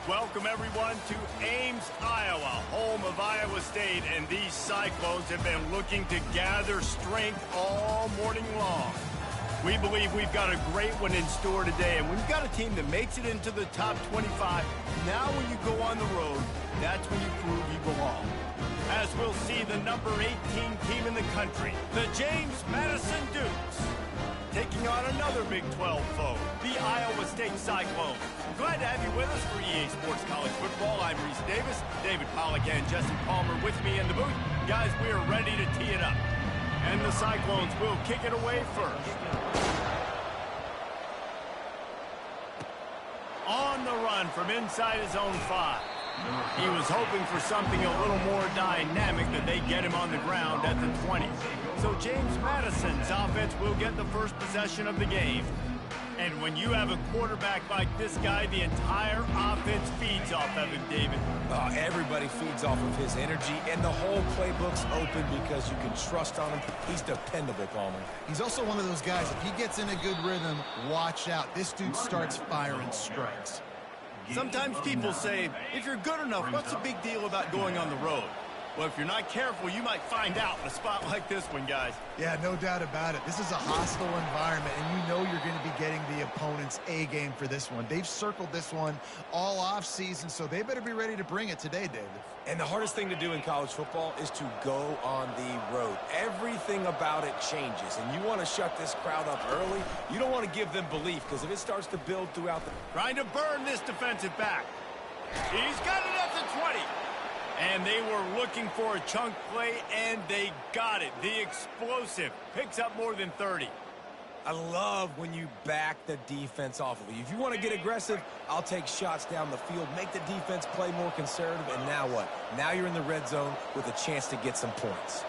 Welcome, everyone, to Ames, Iowa, home of Iowa State, and these Cyclones have been looking to gather strength all morning long. We believe we've got a great one in store today, and we've got a team that makes it into the top 25. Now when you go on the road, that's when you prove you belong. As we'll see the number 18 team in the country, the James Madison Dukes, taking on another Big 12 foe, the Iowa State Cyclones. Glad to have you with us for EA Sports College Football. I'm Reese Davis, David Pollack and Jesse Palmer with me in the booth. Guys, we are ready to tee it up. And the Cyclones will kick it away first. On the run from inside his own 5. He was hoping for something a little more dynamic, that they get him on the ground at the 20. So James Madison's offense will get the first possession of the game. And when you have a quarterback like this guy, the entire offense feeds off of him, David. Everybody feeds off of his energy, and the whole playbook's open because you can trust on him. He's dependable, Palmer. He's also one of those guys, if he gets in a good rhythm, watch out. This dude starts firing strikes. Sometimes people say, if you're good enough, what's the big deal about going on the road? Well, if you're not careful, you might find out in a spot like this one, guys. Yeah, no doubt about it. This is a hostile environment, and you know you're going to be getting the opponent's A game for this one. They've circled this one all off season, so they better be ready to bring it today, David. And the hardest thing to do in college football is to go on the road. Everything about it changes, and you want to shut this crowd up early. You don't want to give them belief, because if it starts to build throughout the... Trying to burn this defensive back. He's got it at the 20. And they were looking for a chunk play, and they got it. The explosive picks up more than 30. I love when you back the defense off of you. If you want to get aggressive, I'll take shots down the field, make the defense play more conservative, and now what? Now you're in the red zone with a chance to get some points.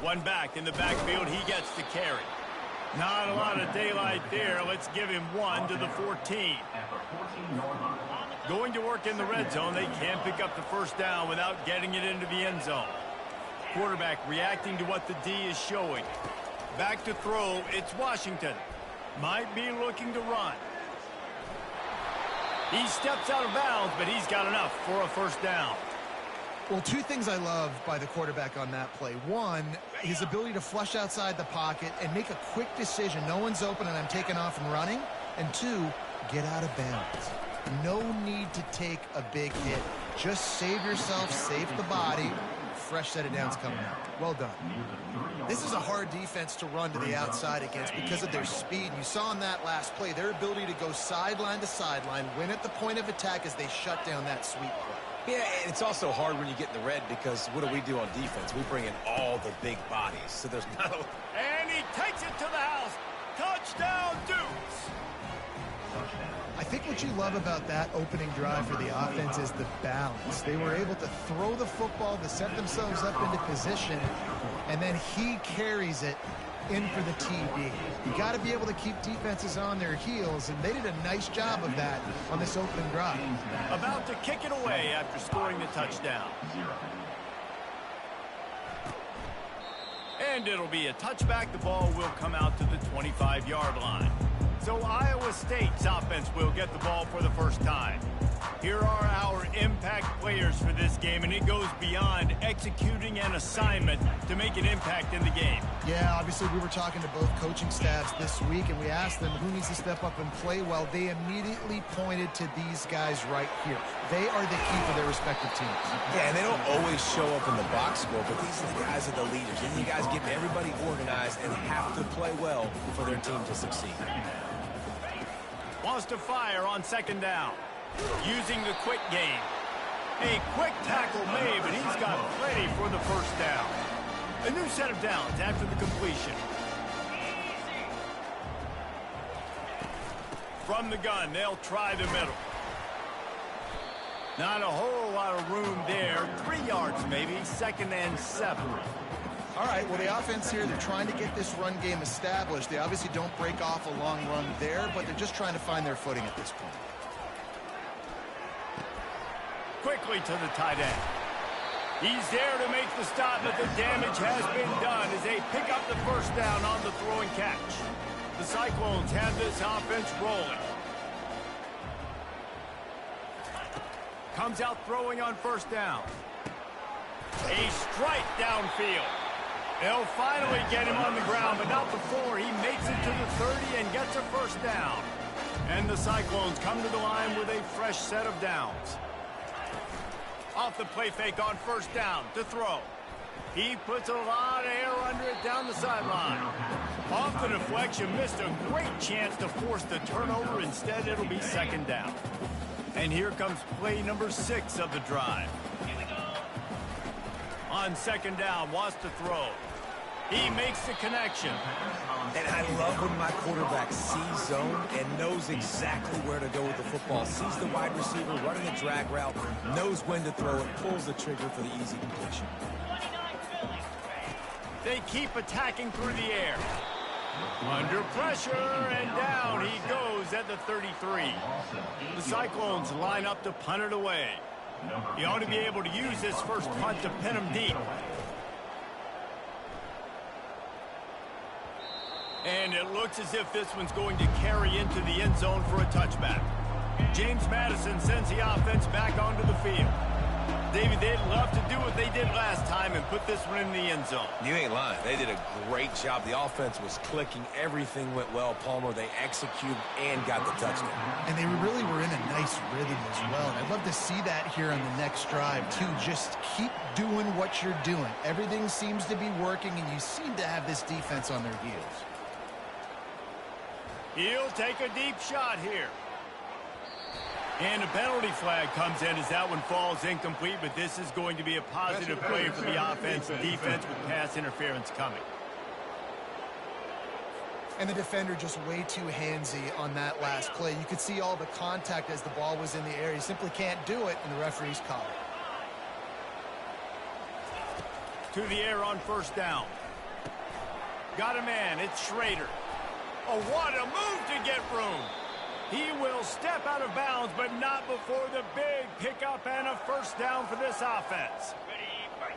One back in the backfield, he gets the carry. Not a lot of daylight there. Let's give him one to the 14. Going to work in the red zone, they can't pick up the first down without getting it into the end zone. Quarterback reacting to what the D is showing. Back to throw, it's Washington. Might be looking to run. He steps out of bounds, but he's got enough for a first down. Well, two things I love by the quarterback on that play. One, his ability to flush outside the pocket and make a quick decision. No one's open and I'm taking off and running. And two, get out of bounds. No need to take a big hit. Just save yourself, save the body. Fresh set of downs coming out. Well done. This is a hard defense to run to the outside against because of their speed. You saw in that last play, their ability to go sideline to sideline, win at the point of attack as they shut down that sweep play. Yeah, and it's also hard when you get in the red because what do we do on defense? We bring in all the big bodies, so there's not a... And he takes it to the house. Touchdown, Dukes. I think what you love about that opening drive for the offense is the balance. They were able to throw the football to set themselves up into position, and then he carries it in for the TD. You got to be able to keep defenses on their heels, and they did a nice job of that on this opening drive. About to kick it away after scoring the touchdown. And it'll be a touchback. The ball will come out to the 25-yard line. So Iowa State's offense will get the ball for the first time. Here are our impact players for this game, and it goes beyond executing an assignment to make an impact in the game. Yeah, obviously we were talking to both coaching staffs this week, and we asked them who needs to step up and play well. They immediately pointed to these guys right here. They are the key for their respective teams. Yeah, and they don't always show up in the box score, but these are the guys that are the leaders. These are the guys getting everybody organized and have to play well for their team to succeed. Wants to fire on second down. Using the quick game. A quick tackle made, but he's got plenty for the first down. A new set of downs after the completion. From the gun, they'll try the middle. Not a whole lot of room there. 3 yards maybe, 2nd and 7. All right, well, the offense here, they're trying to get this run game established. They obviously don't break off a long run there, but they're just trying to find their footing at this point. Quickly to the tight end. He's there to make the stop, but the damage has been done as they pick up the first down on the throw and catch. The Cyclones have this offense rolling. comes out throwing on first down. A strike downfield. They'll finally get him on the ground, but not before he makes it to the 30 and gets a first down. And the Cyclones come to the line with a fresh set of downs. Off the play fake on first down to throw. He puts a lot of air under it down the sideline. Off the deflection, missed a great chance to force the turnover. Instead, it'll be second down. And here comes play number 6 of the drive. On second down, wants to throw. He makes the connection. And I love when my quarterback sees zone and knows exactly where to go with the football. Sees the wide receiver running a drag route, knows when to throw it, pulls the trigger for the easy completion. They keep attacking through the air. Under pressure, and down he goes at the 33. The Cyclones line up to punt it away. He ought to be able to use this first punt to pin him deep. And it looks as if this one's going to carry into the end zone for a touchback. James Madison sends the offense back onto the field. David, they'd love to do what they did last time and put this one in the end zone. You ain't lying. They did a great job. The offense was clicking. Everything went well, Palmer. They executed and got the touchdown. And they really were in a nice rhythm as well. And I'd love to see that here on the next drive, too. Just keep doing what you're doing. Everything seems to be working, and you seem to have this defense on their heels. He'll take a deep shot here. And a penalty flag comes in as that one falls incomplete, but this is going to be a positive play for the offense and defense with pass interference coming. And the defender just way too handsy on that last play. You could see all the contact as the ball was in the air. He simply can't do it, and the referees call it. To the air on first down. Got a man. It's Schrader. Oh, what a move to get room. He will step out of bounds, but not before the big pickup and a first down for this offense.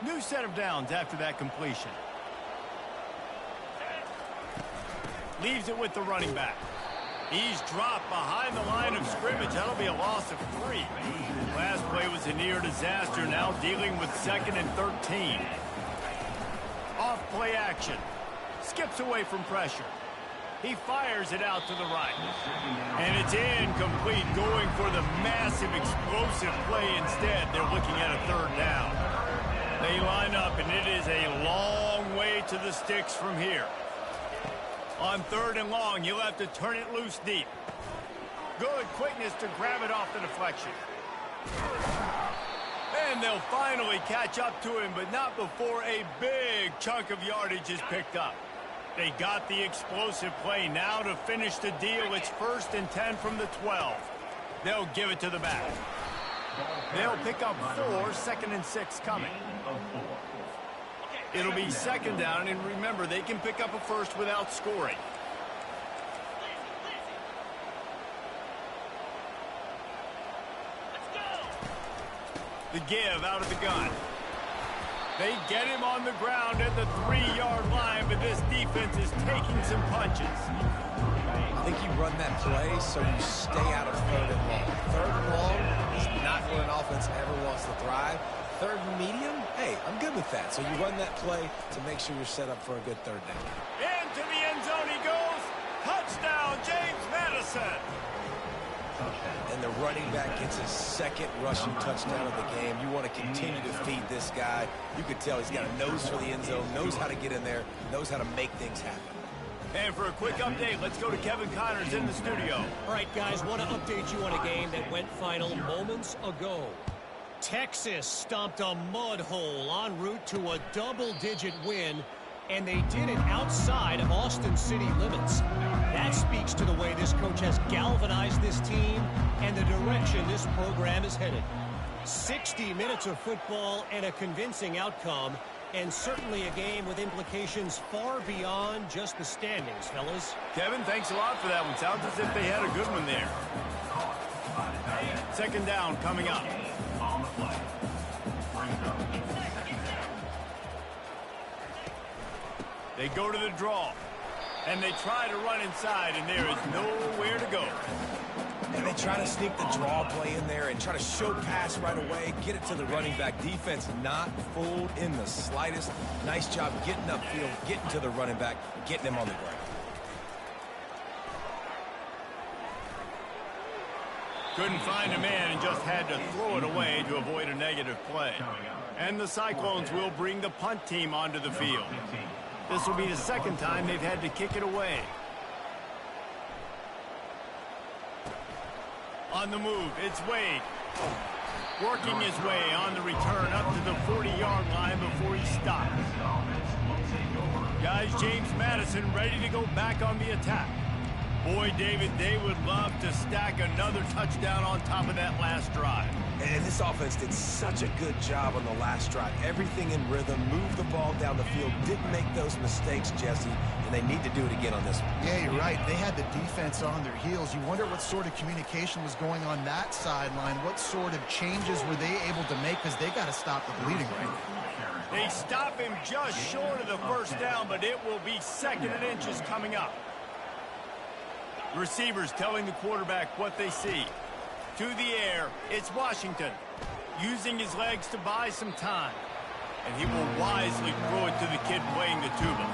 New set of downs after that completion. Leaves it with the running back. He's dropped behind the line of scrimmage. That'll be a loss of 3. Last play was a near disaster, now dealing with 2nd and 13. Off play action. Skips away from pressure. He fires it out to the right. And it's incomplete, going for the massive explosive play instead. They're looking at a third down. They line up, and it is a long way to the sticks from here. On 3rd and long, you'll have to turn it loose deep. Good quickness to grab it off the deflection. And they'll finally catch up to him, but not before a big chunk of yardage is picked up. They got the explosive play. Now to finish the deal, it's 1st and 10 from the 12. They'll give it to the back. They'll pick up 4, 2nd and 6 coming. It'll be 2nd down, and remember, they can pick up a first without scoring. The give out of the gun. They get him on the ground at the 3-yard line, but this defense is taking some punches. I think you run that play so you stay out of 3rd and long. 3rd and long is not where an offense ever wants to thrive. 3rd and medium, hey, I'm good with that. So you run that play to make sure you're set up for a good 3rd down. Into the end zone he goes. Touchdown, James Madison. And the running back gets his 2nd rushing touchdown of the game. You want to continue to feed this guy. You could tell he's got a nose for the end zone, knows how to get in there, knows how to make things happen. And for a quick update, let's go to Kevin Connors in the studio. All right, guys, want to update you on a game that went final moments ago. Texas stomped a mud hole en route to a double-digit win, and they did it outside of Austin city limits. That speaks to the way this coach has galvanized this team and the direction this program is headed. 60 minutes of football and a convincing outcome, and certainly a game with implications far beyond just the standings, fellas. Kevin, thanks a lot for that one. Sounds as if they had a good one there. 2nd down coming up. They go to the draw, and they try to run inside, and there is nowhere to go. And they try to sneak the draw play in there and try to show pass right away, get it to the running back. Defense not fooled in the slightest. Nice job getting upfield, getting to the running back, getting him on the ground. Couldn't find a man and just had to throw it away to avoid a negative play. And the Cyclones will bring the punt team onto the field. This will be the second time they've had to kick it away. On the move, it's Wade. Working his way on the return up to the 40-yard line before he stops. Guys, James Madison ready to go back on the attack. Boy, David, they would love to stack another touchdown on top of that last drive. And this offense did such a good job on the last drive. Everything in rhythm, moved the ball down the field, didn't make those mistakes, Jesse, and they need to do it again on this one. Yeah, you're right. They had the defense on their heels. You wonder what sort of communication was going on that sideline. What sort of changes were they able to make, because they got to stop the bleeding right now. They stop him just short of the first down, but it will be 2nd and inches coming up. Receivers telling the quarterback what they see. To the air, it's Washington, using his legs to buy some time. And he will wisely throw it to the kid playing the tuba.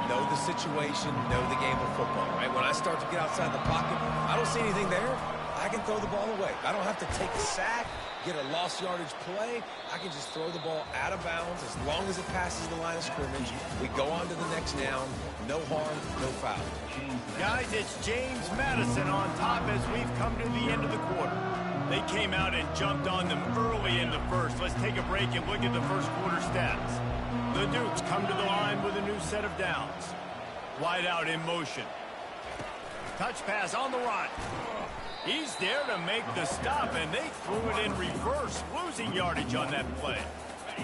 Know the situation, know the game of football, right? When I start to get outside the pocket, I don't see anything there, I can throw the ball away. I don't have to take a sack, get a lost yardage play. I can just throw the ball out of bounds as long as it passes the line of scrimmage. We go on to the next down. No harm, no foul. Guys, it's James Madison on top as we've come to the end of the quarter. They came out and jumped on them early in the first. Let's take a break and look at the first quarter stats. The Dukes come to the line with a new set of downs. Wide out in motion. Touch pass on the run. He's there to make the stop, and they threw it in reverse, losing yardage on that play.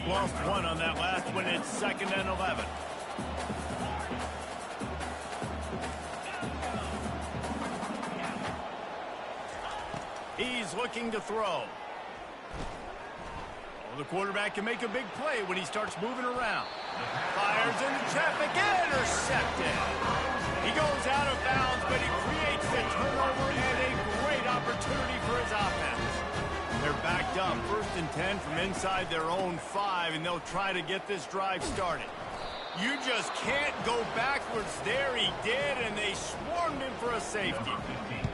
Lost one on that last one. It's 2nd and 11. He's looking to throw. Well, the quarterback can make a big play when he starts moving around. Fires into traffic, intercepted. He goes out of bounds, but he creates the turnover and a great opportunity for his offense. They're backed up, 1st and 10 from inside their own 5, and they'll try to get this drive started. You just can't go backwards there. He did, and they swarmed him for a safety.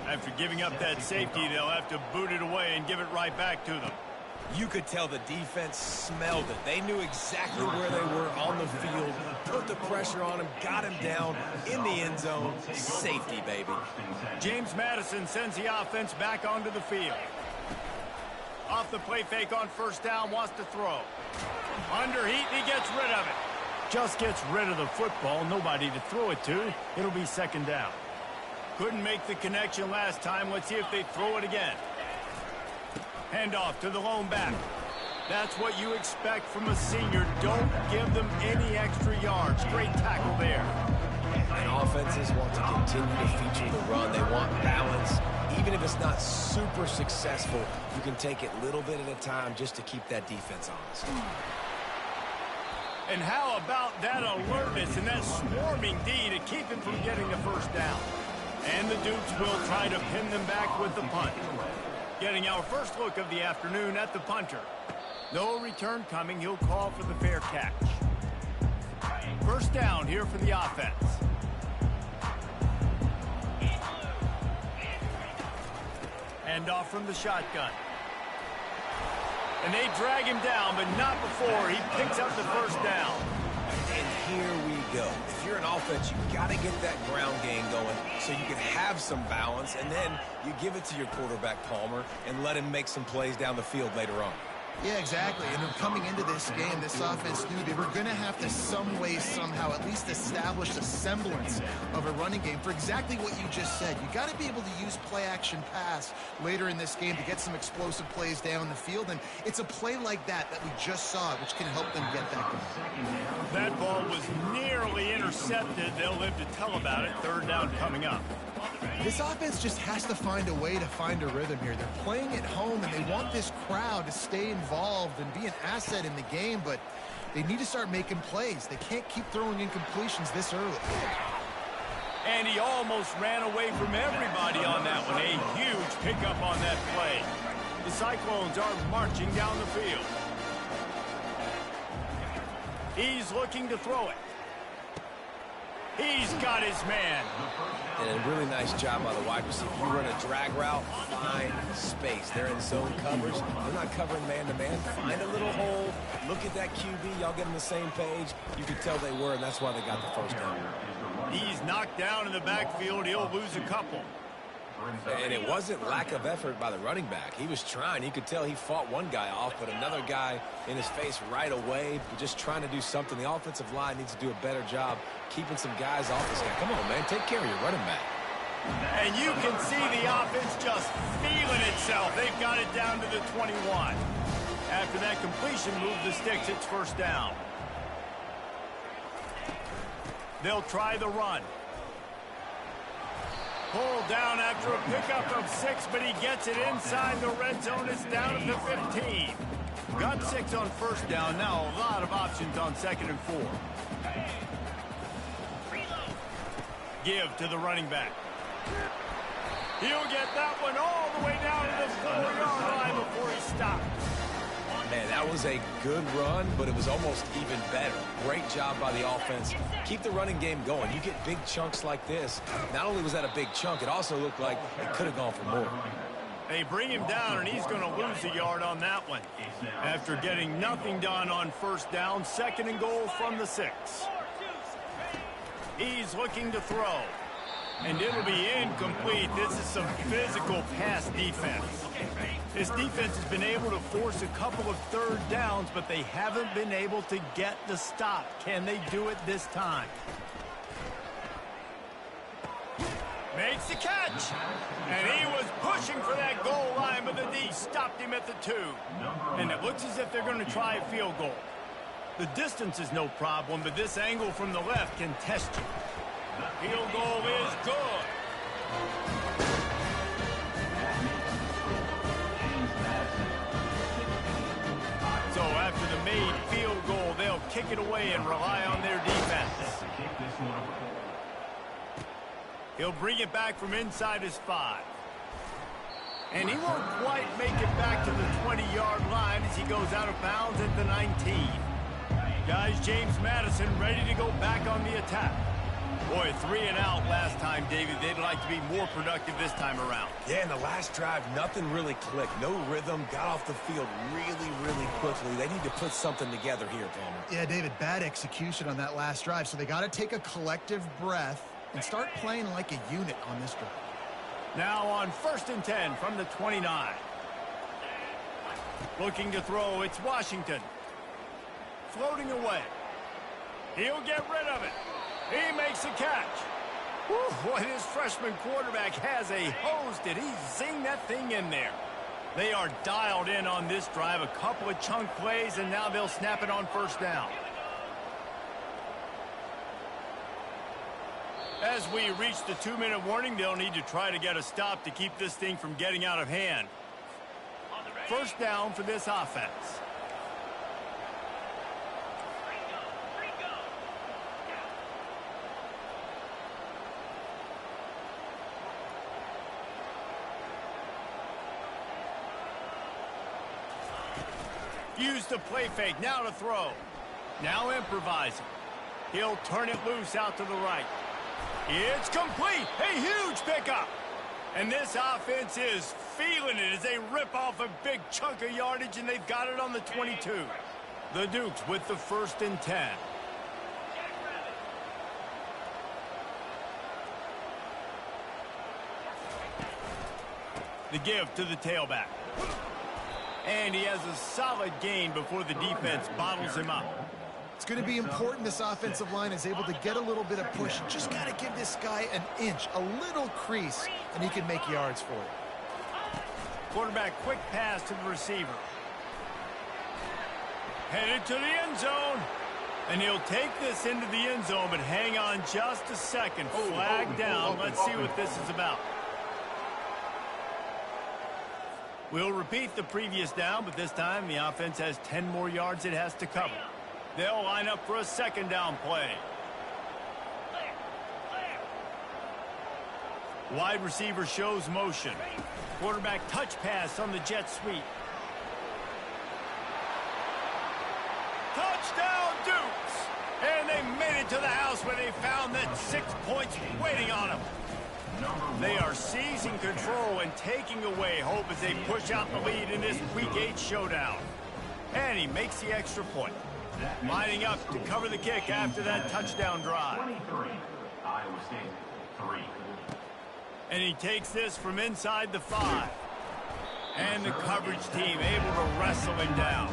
After giving up that safety, they'll have to boot it away and give it right back to them. You could tell the defense smelled it. They knew exactly where they were on the field, put the pressure on him, got him down in the end zone. Safety, baby. James Madison sends the offense back onto the field. Off the play fake on 1st down, wants to throw. Under heat, he gets rid of it. Just gets rid of the football, nobody to throw it to. It'll be 2nd down. Couldn't make the connection last time. Let's see if they throw it again. Handoff to the lone back. That's what you expect from a senior. Don't give them any extra yards. Great tackle there. And offenses want to continue to feature the run. They want balance. Even if it's not super successful, you can take it little bit at a time just to keep that defense honest. And how about that alertness and that swarming D to keep him from getting the 1st down? And the Dukes will try to pin them back with the punt. Getting our first look of the afternoon at the punter. No return coming. He'll call for the fair catch. 1st down here for the offense. Hand off from the shotgun. And they drag him down, but not before he picks up the 1st down. And here we go. If you're an offense, you got to get that ground game going so you can have some balance, and then you give it to your quarterback, Palmer, and let him make some plays down the field later on. Yeah, exactly. And coming into this game, this offense knew they were going to have to some way, somehow, at least establish a semblance of a running game for exactly what you just said. You got to be able to use play-action pass later in this game to get some explosive plays down the field. And it's a play like that we just saw, which can help them get that going. That ball was nearly intercepted. They'll live to tell about it. 3rd down coming up. This offense just has to find a way to find a rhythm here. They're playing at home, and they want this crowd to stay involved and be an asset in the game, but they need to start making plays. They can't keep throwing incompletions this early. And he almost ran away from everybody on that one. A huge pickup on that play. The Cyclones are marching down the field. He's looking to throw it. He's got his man. And a really nice job by the wide receiver. You run a drag route, find space. They're in zone coverage. They're not covering man-to-man. Find a little hole. Look at that QB. Y'all get on the same page. You could tell they were, and that's why they got the first down. He's knocked down in the backfield. He'll lose a couple. And it wasn't lack of effort by the running back. He was trying. You could tell he fought one guy off, but another guy in his face right away, just trying to do something. The offensive line needs to do a better job keeping some guys off this guy. Come on, man. Take care of your running back. And you can see the offense just feeling itself. They've got it down to the 21. After that completion, move the sticks. It's first down. They'll try the run. Pulled down after a pickup of 6, but he gets it inside the red zone. It's down at the 15. Got 6 on first down. Now a lot of options on 2nd and 4. Give to the running back. He'll get that one all the way down to the 4-yard line before he stops. Man, that was a good run, but it was almost even better. Great job by the offense. Keep the running game going. You get big chunks like this. Not only was that a big chunk, it also looked like it could have gone for more. They bring him down, and he's going to lose a yard on that one. After getting nothing done on first down, 2nd and goal from the 6. He's looking to throw. And it'll be incomplete. This is some physical pass defense. This defense has been able to force a couple of 3rd downs, but they haven't been able to get the stop. Can they do it this time? Makes the catch. And he was pushing for that goal line, but the D stopped him at the 2. And it looks as if they're going to try a field goal. The distance is no problem, but this angle from the left can test you. Field goal is good. So after the made field goal, they'll kick it away and rely on their defense. He'll bring it back from inside his 5. And he won't quite make it back to the 20-yard line as he goes out of bounds at the 19. Guys, James Madison ready to go back on the attack. Boy, 3 and out last time, David. They'd like to be more productive this time around. Yeah, in the last drive, nothing really clicked. No rhythm, got off the field really, really quickly. They need to put something together here, Palmer. Yeah, David, bad execution on that last drive, so they got to take a collective breath and start playing like a unit on this drive. Now on 1st and 10 from the 29. Looking to throw, it's Washington. Floating away. He'll get rid of it. He makes a catch. Whew, boy, this freshman quarterback has a hose. Did he zing that thing in there? They are dialed in on this drive. A couple of chunk plays, and now they'll snap it on first down. As we reach the 2-minute warning, they'll need to try to get a stop to keep this thing from getting out of hand. First down for this offense. Use the play fake, now to throw. Now improvising. He'll turn it loose out to the right. It's complete, a huge pickup. And this offense is feeling it as they rip off a big chunk of yardage, and they've got it on the 22. The Dukes with the 1st and 10. The give to the tailback. And he has a solid gain before the defense bottles him up. It's going to be important this offensive line is able to get a little bit of push. Just got to give this guy an inch, a little crease, and he can make yards for it. Quarterback quick pass to the receiver. Headed to the end zone. And he'll take this into the end zone, but hang on just a second. Flag down. Let's see what this is about. We'll repeat the previous down, but this time the offense has 10 more yards it has to cover. They'll line up for a 2nd down play. Wide receiver shows motion. Quarterback touch pass on the jet sweep. Touchdown, Dukes! And they made it to the house where they found that 6 points waiting on them. They are seizing control and taking away hope as they push out the lead in this Week 8 showdown. And he makes the extra point. Lining up to cover the kick after that touchdown drive. 23, Iowa State, 3. And he takes this from inside the 5. And the coverage team able to wrestle him down.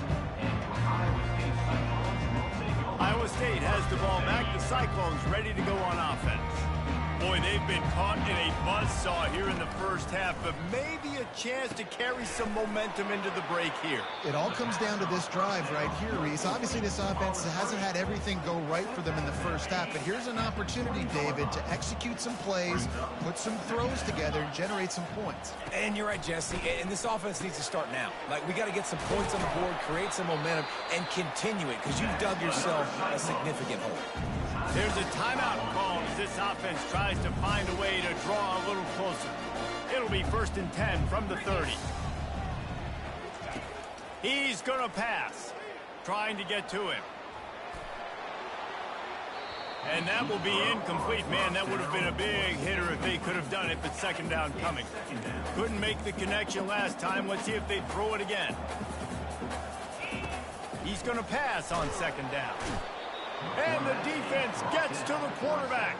Iowa State has the ball back. The Cyclones ready to go on offense. Boy, they've been caught in a buzzsaw here in the first half, but maybe a chance to carry some momentum into the break here. It all comes down to this drive right here, Reese. Obviously, this offense hasn't had everything go right for them in the first half, but here's an opportunity, David, to execute some plays, put some throws together, and generate some points. And you're right, Jesse, and this offense needs to start now. Like, we got to get some points on the board, create some momentum, and continue it, because you've dug yourself a significant hole. There's a timeout call as this offense tries to find a way to draw a little closer. It'll be 1st and 10 from the 30. He's going to pass, trying to get to him. And that will be incomplete. Man, that would have been a big hitter if they could have done it, but 2nd down coming. Couldn't make the connection last time. Let's see if they throw it again. He's going to pass on 2nd down. And the defense gets to the quarterback.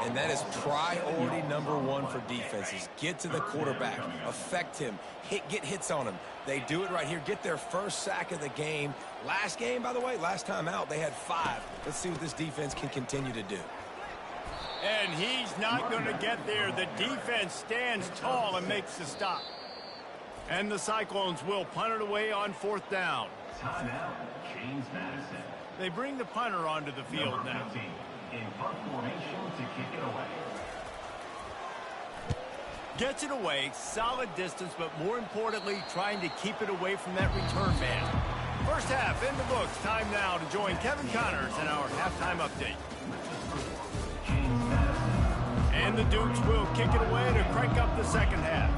And that is priority number 1 for defenses. Get to the quarterback. Affect him. Get hits on him. They do it right here. Get their first sack of the game. Last game, by the way, last time out, they had 5. Let's see what this defense can continue to do. And he's not going to get there. The defense stands tall and makes the stop. And the Cyclones will punt it away on 4th down. Timeout, James Madison. They bring the punter onto the field now. 15, in punt formation to kick it away. Gets it away, solid distance, but more importantly, trying to keep it away from that return man. First half in the books. Time now to join Kevin Connors in our halftime update. And the Dukes will kick it away to crank up the 2nd half.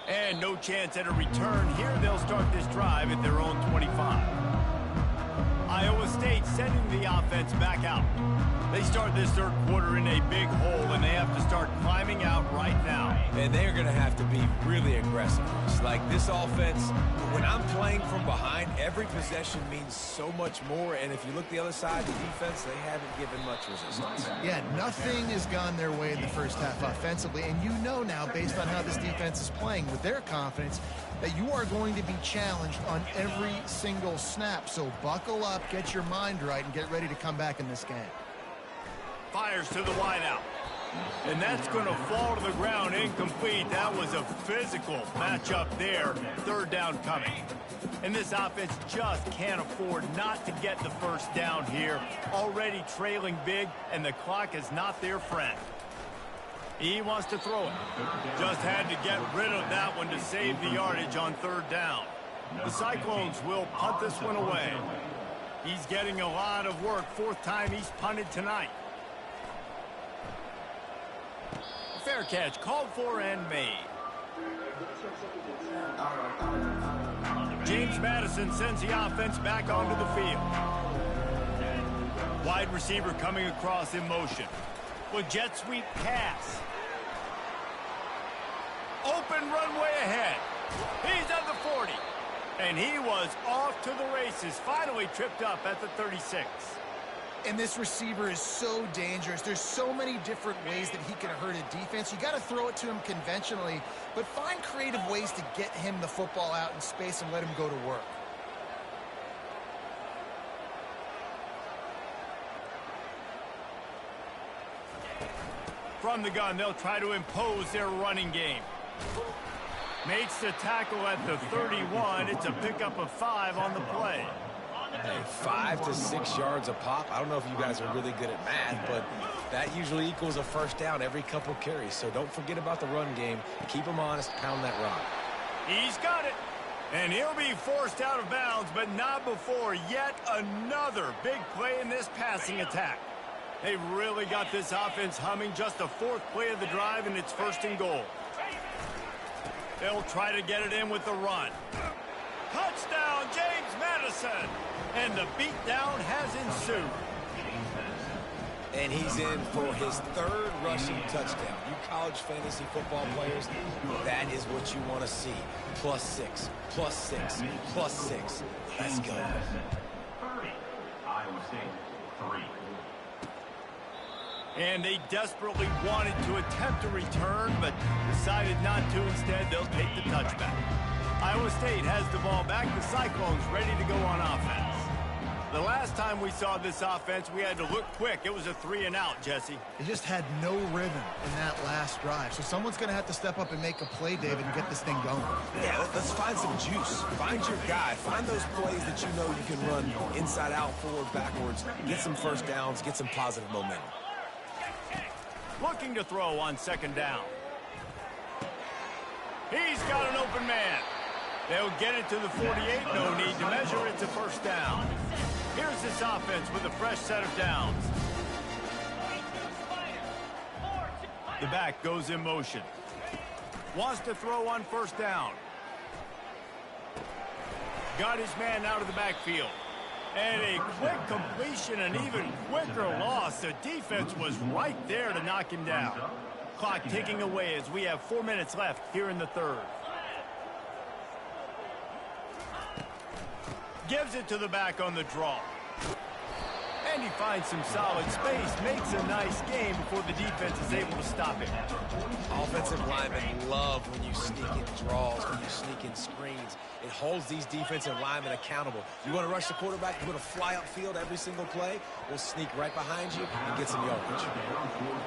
And no chance at a return here. They'll start this drive at their own 25. Iowa State sending the offense back out. They start this 3rd quarter in a big hole, and they have to start climbing out right now. And they're going to have to be really aggressive. It's like this offense, when I'm playing from behind, every possession means so much more. And if you look the other side, the defense, they haven't given much resistance. Yeah, nothing has gone their way in the first half offensively. And you know now, based on how this defense is playing with their confidence, that you are going to be challenged on every single snap. So buckle up, get your mind right, and get ready to come back in this game. Fires to the wideout. And that's going to fall to the ground incomplete. That was a physical matchup there. 3rd down coming. And this offense just can't afford not to get the 1st down here. Already trailing big, and the clock is not their friend. He wants to throw it. Just had to get rid of that one to save the yardage on 3rd down. The Cyclones will punt this one away. He's getting a lot of work. 4th time he's punted tonight. Fair catch called for and made. James Madison sends the offense back onto the field. Wide receiver coming across in motion. With jet sweep pass. Open runway ahead. He's at the 40. And he was off to the races. Finally tripped up at the 36. And this receiver is so dangerous. There's so many different ways that he can hurt a defense. You got to throw it to him conventionally, but find creative ways to get him the football out in space and let him go to work. From the gun, they'll try to impose their running game. Makes the tackle at the 31. It's a pickup of 5 on the play. Hey, 5 to 6 yards a pop. I don't know if you guys are really good at math, but that usually equals a 1st down every couple carries. So don't forget about the run game. Keep them honest, pound that rock. He's got it. And he'll be forced out of bounds, but not before yet another big play in this passing attack. They've really got this offense humming. Just the fourth play of the drive, and it's 1st and goal. They'll try to get it in with the run. Touchdown, James Madison! And the beatdown has ensued. And he's in for his 3rd rushing touchdown. You college fantasy football players, that is what you want to see. +6, +6, +6. Let's go. 30. Iowa State, 3. And they desperately wanted to attempt a return, but decided not to. Instead, they'll take the touchback. Iowa State has the ball back. The Cyclones ready to go on offense. The last time we saw this offense, we had to look quick. It was a 3-and-out, Jesse. They just had no rhythm in that last drive. So someone's going to have to step up and make a play, David, and get this thing going. Yeah, let's find some juice. Find your guy. Find those plays that you know you can run inside out, forward, backwards. Get some first downs. Get some positive momentum. Looking to throw on 2nd down. He's got an open man. They'll get it to the 48. No need to measure. It's a 1st down. Here's this offense with a fresh set of downs. The back goes in motion. Wants to throw on 1st down. Got his man out of the backfield. And a quick completion, an even quicker loss. The defense was right there to knock him down. Clock ticking away as we have 4 minutes left here in the 3rd. Gives it to the back on the draw. And he finds some solid space, makes a nice game before the defense is able to stop him. Offensive linemen love when you sneak in draws, when you sneak in screens. It holds these defensive linemen accountable. You want to rush the quarterback, you want to fly upfield every single play, we'll sneak right behind you and get some yardage.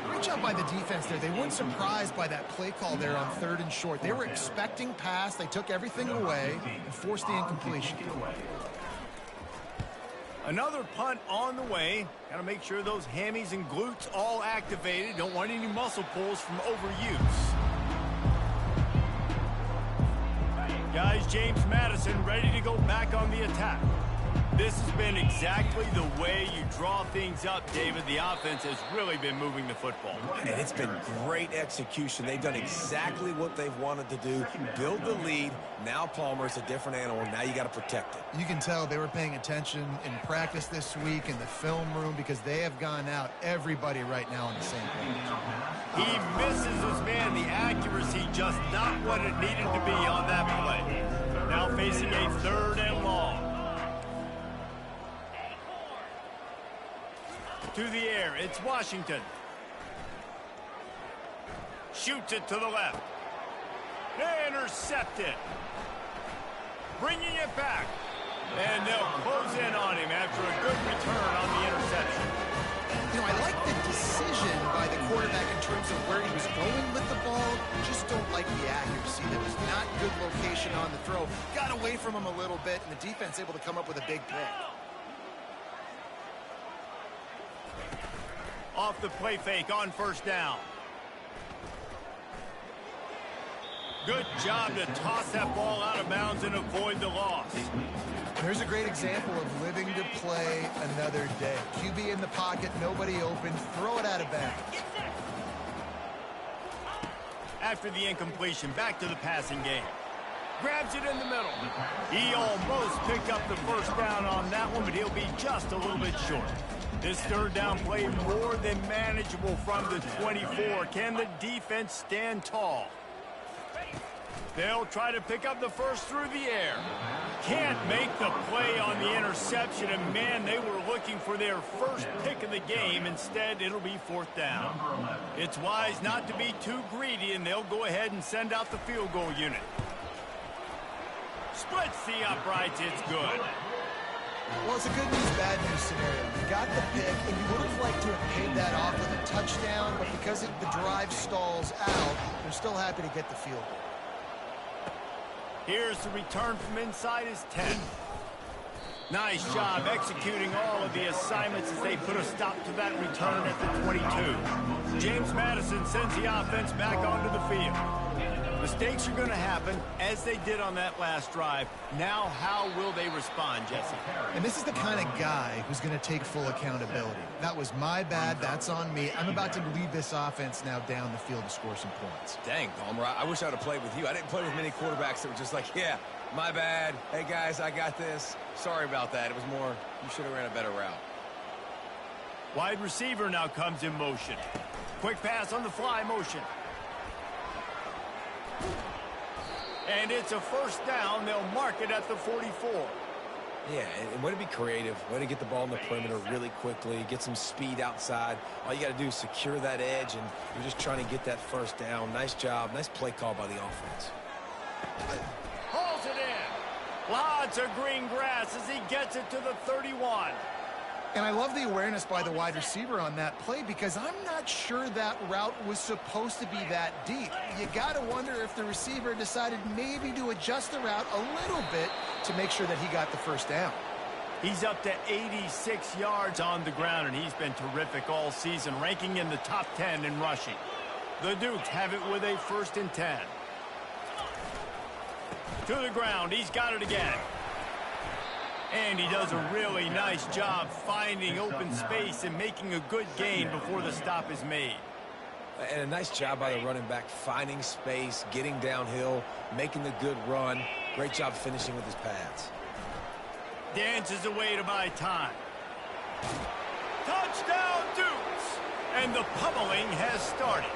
Great job by the defense there. They weren't surprised by that play call there on 3rd and short. They were expecting pass. They took everything away and forced the incompletion. Another punt on the way. Got to make sure those hammies and glutes all activated. Don't want any muscle pulls from overuse. Guys, James Madison ready to go back on the attack. This has been exactly the way you draw things up, David. The offense has really been moving the football. And it's been great execution. They've done exactly what they've wanted to do. Build the lead. Now Palmer's a different animal. Now you got to protect it. You can tell they were paying attention in practice this week in the film room because they have gone out everybody right now on the same page. He misses his man. The accuracy just not what it needed to be on that play. Now facing a 3rd and long. To the air, it's Washington. Shoots it to the left. Intercepted. Bringing it back. And they'll close in on him after a good return on the interception. You know, I like the decision by the quarterback in terms of where he was going with the ball. Just don't like the accuracy. There was not good location on the throw. Got away from him a little bit, and the defense able to come up with a big pick. Off the play fake on 1st down. Good job to toss that ball out of bounds and avoid the loss. Here's a great example of living to play another day. QB in the pocket, nobody open, throw it out of bounds. After the incompletion, back to the passing game. Grabs it in the middle. He almost picked up the 1st down on that one, but he'll be just a little bit short. This 3rd down play more than manageable from the 24. Can the defense stand tall? They'll try to pick up the 1st through the air. Can't make the play on the interception, and man, they were looking for their 1st pick of the game. Instead, it'll be 4th down. It's wise not to be too greedy, and they'll go ahead and send out the field goal unit. Splits the uprights, it's good. Well, it's a good news, bad news scenario. You got the pick, and you would have liked to have paid that off with a touchdown, but because the drive stalls out, they're still happy to get the field goal. Here's the return from inside his 10. Nice job executing all of the assignments as they put a stop to that return at the 22. James Madison sends the offense back onto the field. Mistakes are going to happen, as they did on that last drive. Now, how will they respond, Jesse? And this is the kind of guy who's going to take full accountability. That was my bad. That's on me. I'm about to lead this offense now down the field to score some points. Dang, Palmer, I wish I would have played with you. I didn't play with many quarterbacks that were just like, yeah, my bad. Hey, guys, I got this. Sorry about that. It was more, you should have ran a better route. Wide receiver now comes in motion. Quick pass on the fly motion. And it's a first down. They'll mark it at the 44. Yeah, and way to be creative. Way to get the ball in the perimeter really quickly. Get some speed outside. All you got to do is secure that edge, and you're just trying to get that first down. Nice job. Nice play call by the offense. Hauls it in. Lots of green grass as he gets it to the 31. And I love the awareness by the wide receiver on that play because I'm not sure that route was supposed to be that deep. You got to wonder if the receiver decided maybe to adjust the route a little bit to make sure that he got the first down. He's up to 86 yards on the ground, and he's been terrific all season, ranking in the top 10 in rushing. The Dukes have it with a 1st and 10. To the ground. He's got it again. And he does a really nice job finding open space and making a good gain before the stop is made. And a nice job by the running back, finding space, getting downhill, making the good run. Great job finishing with his pads. Dances away to buy time. Touchdown, Dukes! And the pummeling has started.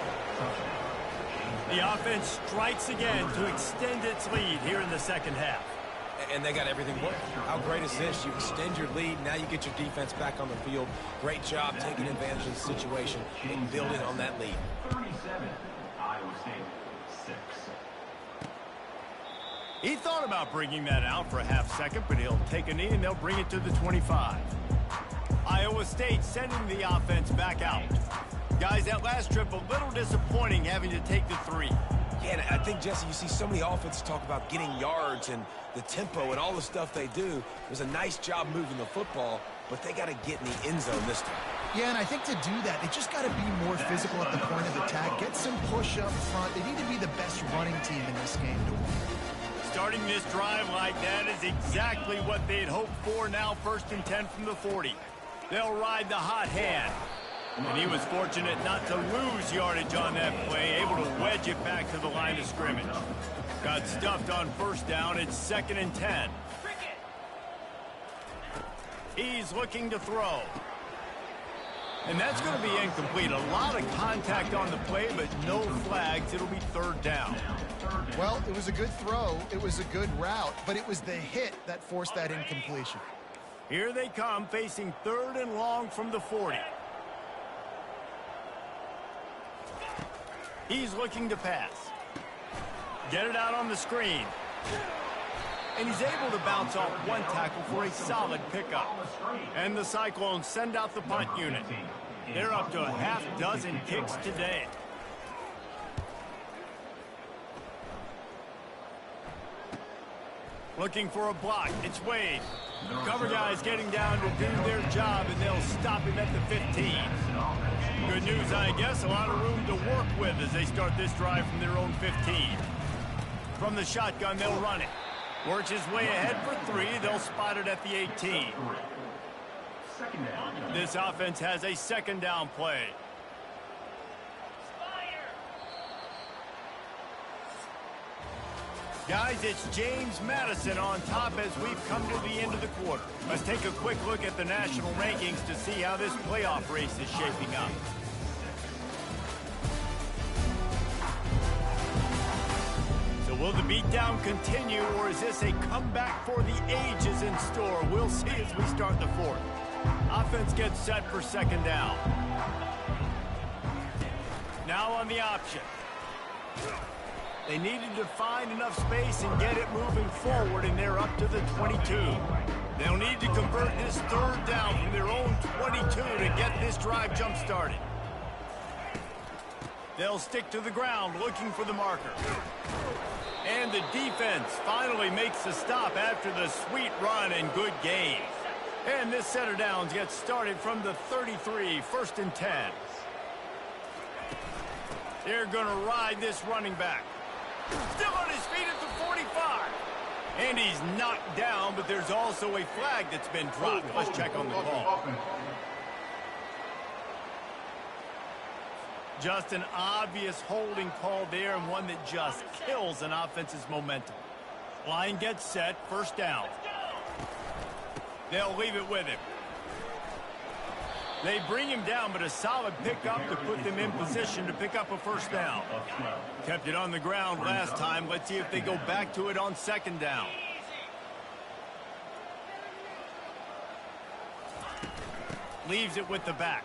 The offense strikes again to extend its lead here in the second half. And they got everything working. How great is this? You extend your lead, now you get your defense back on the field. Great job taking advantage of the situation and building on that lead. 37, Iowa State, 6. He thought about bringing that out for a half second, but he'll take a knee and they'll bring it to the 25. Iowa State sending the offense back out. Guys, that last trip a little disappointing having to take the 3. Yeah, and I think, Jesse, you see so many offenses talk about getting yards and the tempo and all the stuff they do. It was a nice job moving the football, but they got to get in the end zone this time. Yeah, and I think to do that, they just got to be more physical at the point of attack. Get some push up front. They need to be the best running team in this game to win. Starting this drive like that is exactly what they'd hoped for. Now 1st and 10 from the 40. They'll ride the hot hand. And he was fortunate not to lose yardage on that play, able to wedge it back to the line of scrimmage. Got stuffed on 1st down. It's 2nd and 10. He's looking to throw. And that's going to be incomplete. A lot of contact on the play, but no flags. It'll be 3rd down. Well, it was a good throw. It was a good route, but it was the hit that forced that incompletion. Here they come, facing 3rd and long from the 40. He's looking to pass. Get it out on the screen. And he's able to bounce off one tackle for a solid pickup. And the Cyclones send out the punt unit. They're up to a half dozen kicks today. Looking for a block. It's Wade. Cover guys getting down to do their job, and they'll stop him at the 15. Good news, I guess. A lot of room to work with as they start this drive from their own 15. From the shotgun, they'll run it. Works his way ahead for 3. They'll spot it at the 18. This offense has a 2nd down play. Guys, it's James Madison on top as we've come to the end of the quarter. Let's take a quick look at the national rankings to see how this playoff race is shaping up. So will the beatdown continue, or is this a comeback for the ages in store? We'll see as we start the 4th. Offense gets set for 2nd down. Now on the option. They needed to find enough space and get it moving forward, and they're up to the 22. They'll need to convert this 3rd down from their own 22 to get this drive jump-started. They'll stick to the ground looking for the marker. And the defense finally makes the stop after the sweet run and good gain. And this set of downs gets started from the 33, 1st and 10. They're going to ride this running back. Still on his feet at the 45. And he's knocked down, but there's also a flag that's been dropped. Let's check on the call. Just an obvious holding call there, and one that just kills an offense's momentum. Line gets set, first down. They'll leave it with him. They bring him down, but a solid pickup to put them in position to pick up a first down. Kept it on the ground last time. Let's see if they go back to it on second down. Leaves it with the back.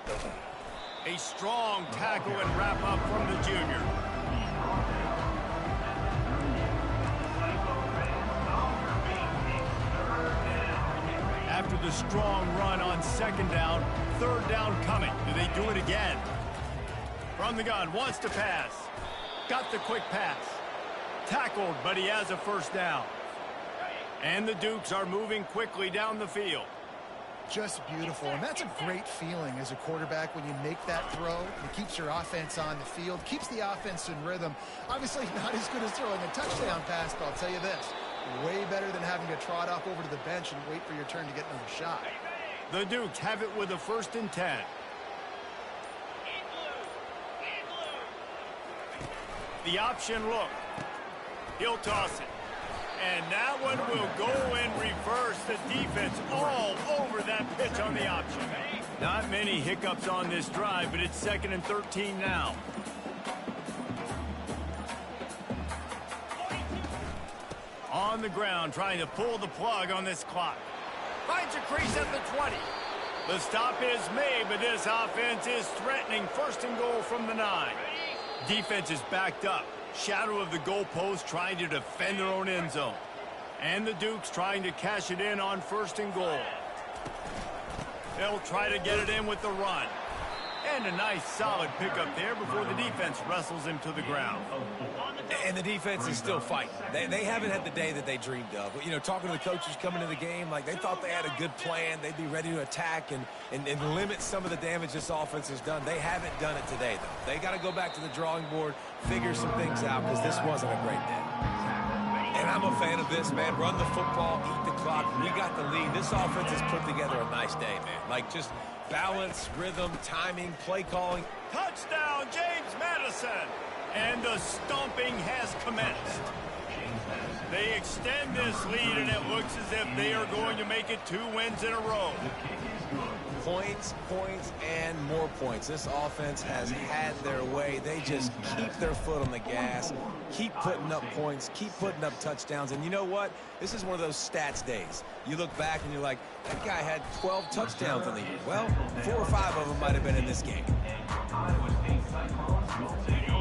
A strong tackle and wrap up from the junior. After the strong run on second down, third down coming. Do they do it again? From the gun, wants to pass. Got the quick pass. Tackled, but he has a first down. And the Dukes are moving quickly down the field. Just beautiful, and that's a great feeling as a quarterback when you make that throw. It keeps your offense on the field, keeps the offense in rhythm. Obviously not as good as throwing a touchdown pass, but I'll tell you this, way better than having to trot off over to the bench and wait for your turn to get another shot. The Dukes have it with a 1st and 10. The option look. He'll toss it. And that one will go in reverse. The defense all over that pitch on the option. Not many hiccups on this drive, but it's 2nd and 13 now. On the ground, trying to pull the plug on this clock. Finds a crease at the 20. The stop is made, but this offense is threatening 1st and goal from the 9. Defense is backed up. Shadow of the goalpost, trying to defend their own end zone. And the Dukes trying to cash it in on 1st and goal. They'll try to get it in with the run. And a nice solid pickup there before the defense wrestles him to the ground. And the defense is still fighting. They haven't had the day that they dreamed of. You know, talking to the coaches coming to the game, like they thought they had a good plan. They'd be ready to attack and limit some of the damage this offense has done. They haven't done it today, though. They got to go back to the drawing board, figure some things out, because this wasn't a great day. And I'm a fan of this, man. Run the football, eat the clock. We got the lead. This offense has put together a nice day, man. Like just balance, rhythm, timing, play calling. Touchdown, James Madison! And the stomping has commenced. They extend this lead, and it looks as if they are going to make it 2 wins in a row. Points, points, and more points. This offense has had their way. They just keep their foot on the gas, keep putting up points, keep putting up touchdowns. And you know what? This is one of those stats days. You look back and you're like, that guy had 12 touchdowns in the year. Well, 4 or 5 of them might have been in this game.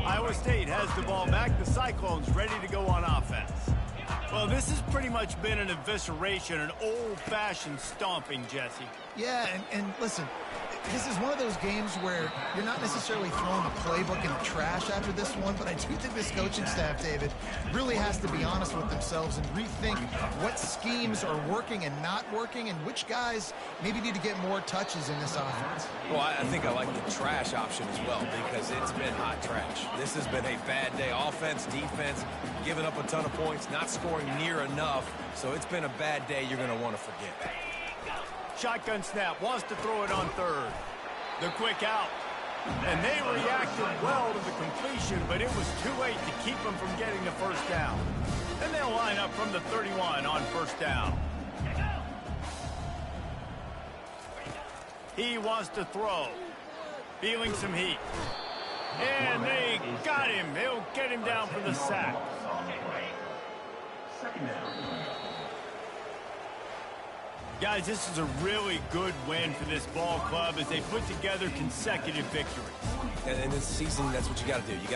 Iowa State has the ball back. The Cyclones ready to go on offense. Well, this has pretty much been an evisceration, an old-fashioned stomping, Jesse. Yeah, and listen, this is one of those games where you're not necessarily throwing the playbook in the trash after this one, but I do think this coaching staff, David, really has to be honest with themselves and rethink what schemes are working and not working and which guys maybe need to get more touches in this offense. Well, I think I like the trash option as well because it's been hot trash. This has been a bad day. Offense, defense, giving up a ton of points, not scoring near enough. So it's been a bad day you're going to want to forget. Shotgun snap, wants to throw it on 3rd. The quick out. And they reacted well to the completion, but it was too late to keep them from getting the first down. And they'll line up from the 31 on 1st down. He wants to throw. Feeling some heat. And they got him. They'll get him down for the sack. Guys, this is a really good win for this ball club as they put together consecutive victories. And in this season, that's what you got to do. You got